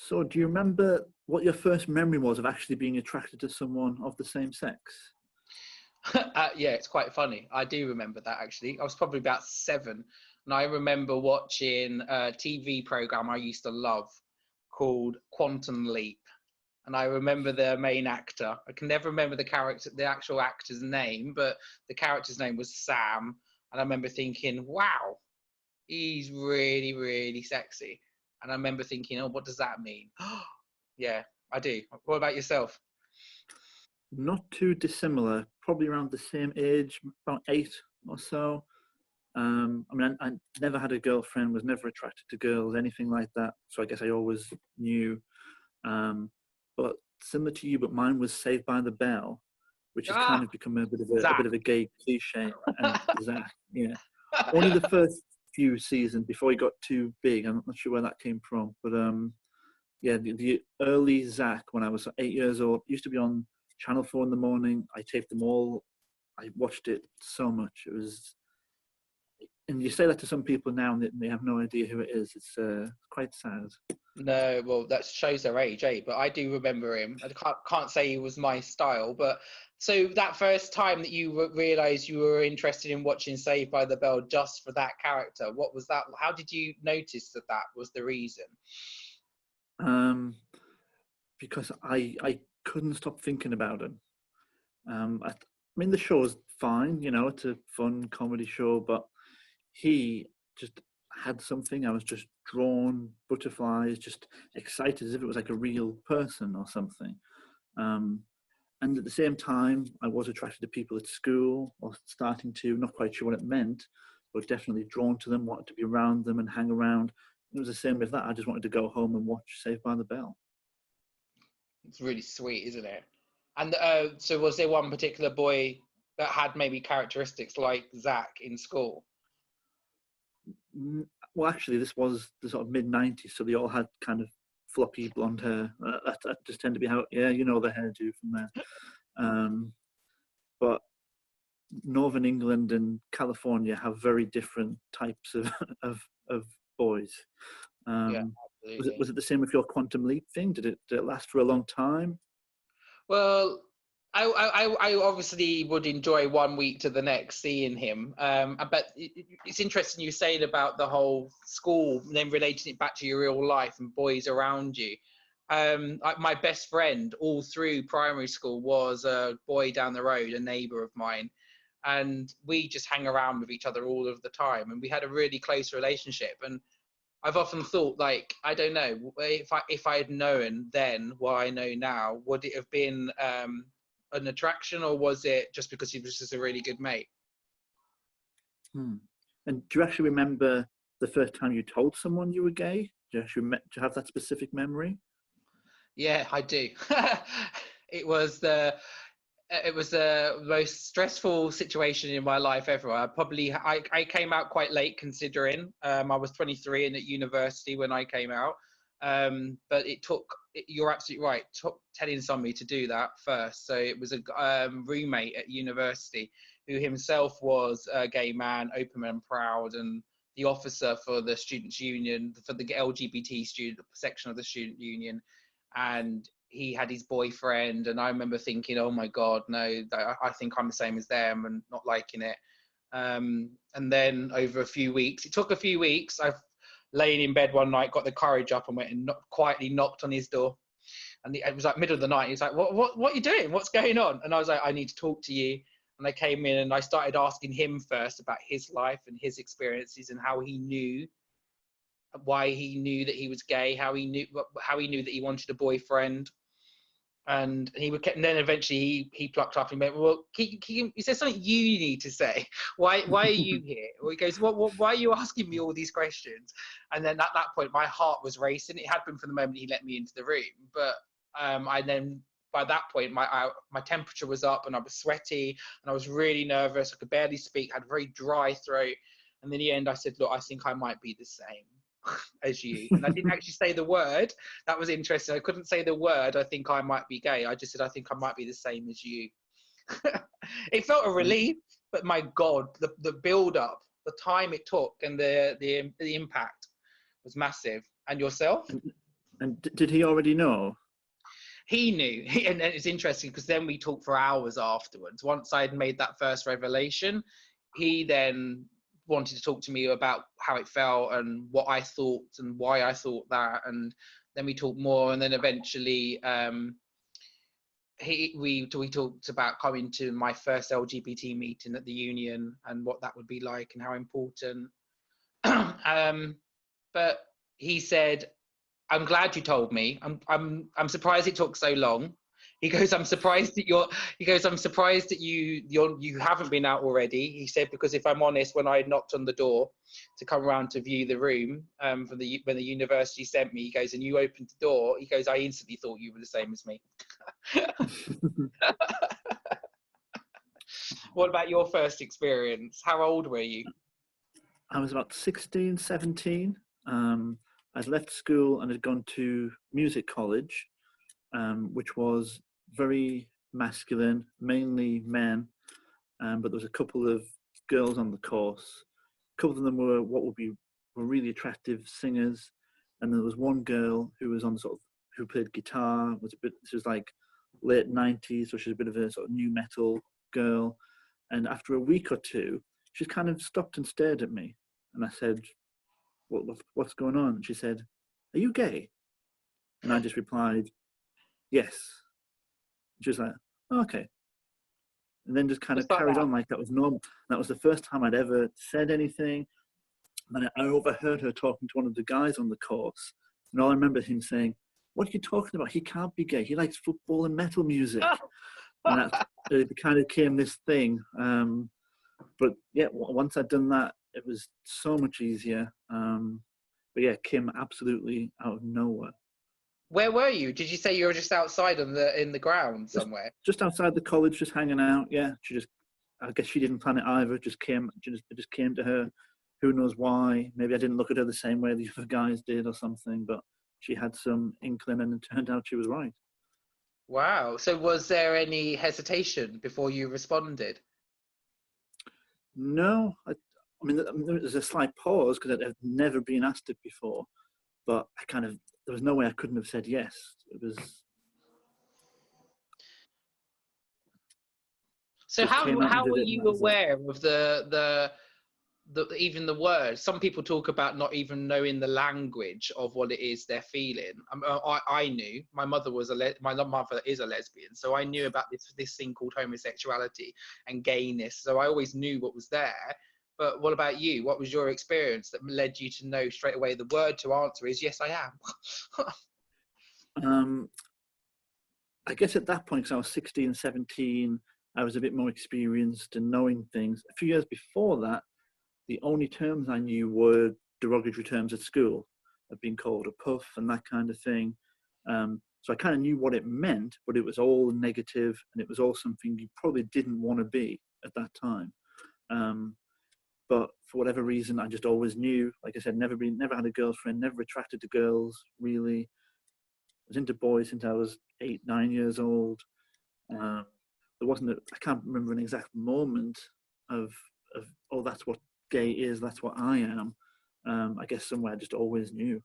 So, do you remember what your first memory was of actually being attracted to someone of the same sex? Yeah, it's quite funny. I do remember that actually. I was probably about 7, and I remember watching a TV program I used to love called Quantum Leap. And I remember the main actor. I can never remember the actual actor's name, but the character's name was Sam. And I remember thinking, wow, he's really, really sexy. And I remember thinking, oh, what does that mean? Yeah, I do. What about yourself? Not too dissimilar, probably around the same age, about 8 or so. I mean, I never had a girlfriend, was never attracted to girls, anything like that. So I guess I always knew. But similar to you, but mine was Saved by the Bell, which has kind Ah, of become a Zach. bit of a gay cliche. And Zach, yeah, only the first few seasons before he got too big. I'm not sure where that came from, but yeah, the early Zach when I was 8 years old used to be on Channel 4 in the morning. I taped them all. I watched it so much. It was, and you say that to some people now, and they have no idea who it is. It's quite sad. No, well, that shows their age, eh? But I do remember him. I can't say he was my style, but so that first time that you realised you were interested in watching Saved by the Bell just for that character, what was that? How did you notice that that was the reason? Um, because I couldn't stop thinking about him. I mean, the show's fine, you know, it's a fun comedy show, but he just had something. I was just drawn, butterflies, just excited as if it was like a real person or something. Um, and at the same time, I was attracted to people at school, or starting to, not quite sure what it meant, but definitely drawn to them, wanted to be around them and hang around. It was the same with that. I just wanted to go home and watch Saved by the Bell. It's really sweet, isn't it? And so was there one particular boy that had maybe characteristics like Zach in school? Well, actually, this was the sort of mid '90s, so they all had kind of floppy blonde hair. That just tend to be how, yeah, you know the hairdo from there. Um, but Northern England and California have very different types of of boys. Yeah, Um, absolutely. was it the same with your Quantum Leap thing? Did it last for a long time? Well, I obviously would enjoy one week to the next seeing him. But it's interesting you saying about the whole school, and then relating it back to your real life and boys around you. My best friend all through primary school was a boy down the road, a neighbour of mine, and we just hang around with each other all of the time, and we had a really close relationship. And I've often thought, like, I don't know, if I had known then what I know now, would it have been an attraction, or was it just because he was just a really good mate? Hmm. And do you actually remember the first time you told someone you were gay? Do you have that specific memory? Yeah, I do. it was the it was the most stressful situation in my life ever. I came out quite late considering I was 23 and at university when I came out. But it took, you're absolutely right, took telling somebody to do that first. So it was a roommate at university who himself was a gay man, open and proud, and the officer for the students' union, for the LGBT student section of the student union. And he had his boyfriend, and I remember thinking, oh my god, no, I think I'm the same as them, and not liking it. And then over a few weeks, it took a few weeks, I've lain in bed one night, got the courage up and went and quietly knocked on his door. And it was like middle of the night. He's like, what are you doing? What's going on? And I was like, I need to talk to you. And I came in and I started asking him first about his life and his experiences and how he knew, why he knew that he was gay, how he knew that he wanted a boyfriend. And he would, and then eventually he plucked up and went, well, is there something you need to say? Why are you here? Or he goes, why are you asking me all these questions? And then at that point, my heart was racing. It had been from the moment he let me into the room. But I then, by that point, my temperature was up and I was sweaty and I was really nervous. I could barely speak, had a very dry throat. And in the end, I said, look, I think I might be the same as you. And I didn't actually say the word. That was interesting. I couldn't say the word, I think I might be gay. I just said, I think I might be the same as you. It felt a relief, but my God, the build up, the time it took and the impact was massive. And yourself? And did he already know? He knew, and it's interesting because then we talked for hours afterwards. Once I'd made that first revelation, he then wanted to talk to me about how it felt and what I thought and why I thought that, and then we talked more, and then eventually we talked about coming to my first LGBT meeting at the union and what that would be like and how important. But he said, "I'm glad you told me. I'm surprised it took so long." He goes, "I'm surprised that you haven't been out already." He said, "Because if I'm honest, when I knocked on the door to come around to view the room, when the university sent me, he goes, and you opened the door, he goes, I instantly thought you were the same as me." What about your first experience? How old were you? I was about 16, 17. I'd left school and had gone to music college, which was very masculine, mainly men, but there was a couple of girls on the course. A couple of them were were really attractive singers, and there was one girl who was on who played guitar. She was like late 90s, so she was a bit of a sort of new metal girl. And after a week or two, she kind of stopped and stared at me, and I said, what's going on?" And she said, "Are you gay?" And I just replied, "Yes." She was like, "Oh, okay." And then just kind of Just like carried that. on like that was normal. That was the first time I'd ever said anything. And I overheard her talking to one of the guys on the course. And all I remember him saying, "What are you talking about? He can't be gay. He likes football and metal music." And that it kind of became this thing. But yeah, once I'd done that, it was so much easier. But yeah, it came absolutely out of nowhere. Where were you? Did you say you were just outside in the ground Just somewhere? just outside the college, just hanging out. Yeah, I guess she didn't plan it either. It just came to her. Who knows why? Maybe I didn't look at her the same way the other guys did or something. But she had some inkling, and it turned out she was right. Wow. So was there any hesitation before you responded? No, I mean, there's a slight pause because I'd never been asked it before. But there was no way I couldn't have said yes. It was So just came out and how did were it, and you that was it. aware of the even the words? Some people talk about not even knowing the language of what it is they're feeling. I knew my mother my mother is a lesbian, so I knew about this thing called homosexuality and gayness. So I always knew what was there. But what about you? What was your experience that led you to know straight away the word to answer is yes, I am? Um, I guess at that point, because I was 16, 17, I was a bit more experienced in knowing things. A few years before that, the only terms I knew were derogatory terms at school, of being called a puff and that kind of thing. So I kind of knew what it meant, but it was all negative, and it was all something you probably didn't want to be at that time. Um, but for whatever reason, I just always knew. Like I said, never had a girlfriend, never attracted to girls really. I was into boys since I was 8, 9 years old. Um, there wasn't I can't remember an exact moment of oh, that's what gay is, that's what I am. I guess somewhere I just always knew.